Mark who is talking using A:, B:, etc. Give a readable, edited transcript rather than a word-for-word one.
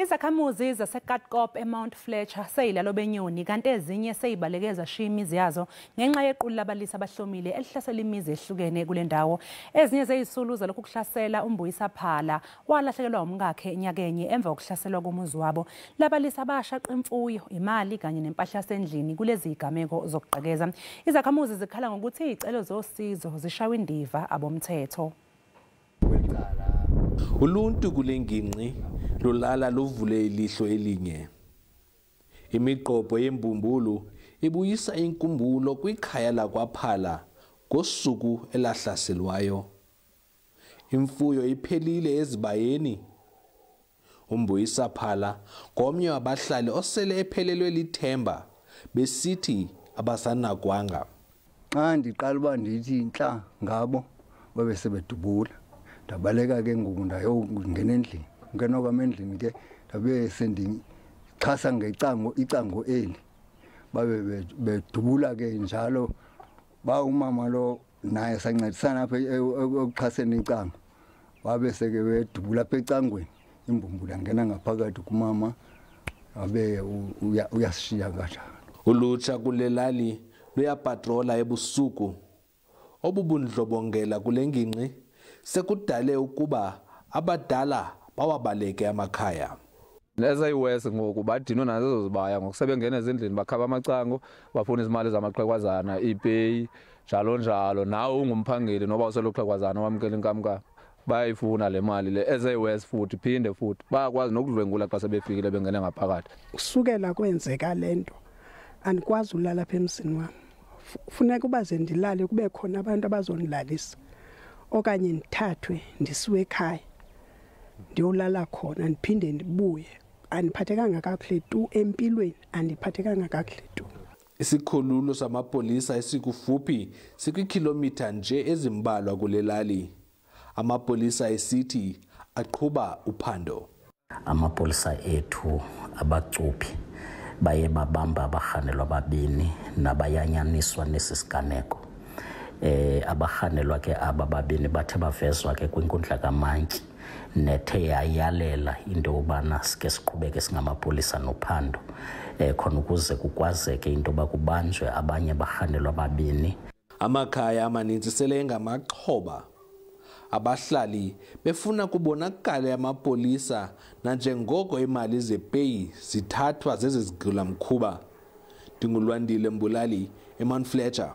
A: Izakhamuzi zaseKatkop eMount Fletcher seyilalo obenyoni kanti ezinye sezibaleke zashiya imizi yazo ngenxa yequlu Labalisa abahlomile elihlasela imizi ehlukene kulendawo. Ezinye zezisulu zalokuhlasela uMbuyisa Phala walahlekelwa umkakhe nnyakenye emva kokuhlaselwa komuzi wabo. Labalisa bashaqa imfuyo, imali kanye nempahla yasendlini kulezi zigameko zokuqhekeza. Izakhamuzi zikhala ngokuthi izicelo zosizo zishawa indiva abomthetho.
B: Uluntu kulenginqi lolala luvule ilihlo elinye. Imiqobo yembumbulu ibuyisa inkumbulo kwikhaya lakwaPhala ngosuku elahlaselwayo. Imfuyo iphelile ezibayeni. uMbuyisa Phala ngomnye wabahlali osele ephelelwe lithemba besithi abasanakwanga.
C: Xa ndiqala uba ndithi intla ngabo babe sebedubula. Ndabaleka ke ngoku ndayongena endlini. Ngena kwami endlini ke ndabe sendixhasa icango eli. Babe bedubula ke njalo ba umama lo naye sancedisana apha ekuxhaseni icango. Babe seke bedubula apha ecangweni. Imbumbulu yangena ngaphakathi kumama abe uyashiya kanjalo.
B: Ulutsha kulelali luyapatrola ebusuku. Obubundlobongela kulenginqi sekudale ukuba abadala bawabaleke amakhaya.
D: Ezayiwese ngoku badinwe nazo zibaya ngokusebengena ezindlini bakhaba amacango bafuna izimali zamaqhekwazana ipeyi njalo njalo. Nawe ungumphangeli noba useloqhekwazana wamkela inkamnkam bayayifuna le mali le. Ezayiwese futhi phinde futhi bayakwazi nokudlwengula xa sebefikile bengene ngaphakathi.
E: Kusukela kwenzeka lento andikwazi ulala apha emzini wami. Funeka uba ze ndilale kube khona abantu abazonilalisa okanye ndithathwe ndisiwe ekhaya ndiyolala khona ndiphinde ndibuye. Andiphathekanga kakuhle tu empilweni, andiphathekanga kakuhle tu.
B: Isikhululo samapolisa esikufuphi sikwikilomitha nje ezimbalwa kulelali. Amapolisa esithi aqhuba uphando.
F: Amapolisa ethu abacuphi baye babamba abarhanelwa babini nabayanyaniswa nesi siganeko. Abarhanelwa ke aba babini bathe bavezwa ke kwinkundla kamantyi nethe yayalela into yobana sike siqhubeke singamapolisa nophando khona ukuze kukwazeke into bakubanjwe abanye barhanelwa babini.
B: Amakhaya amaninzi sele engamaxhoba. Abahlali befuna kubonakala amapolisa nanjengoko imali zepeyi zithathwa zezizigulamkhuba. Ndingulwandile Mbulali eMount Fletcher.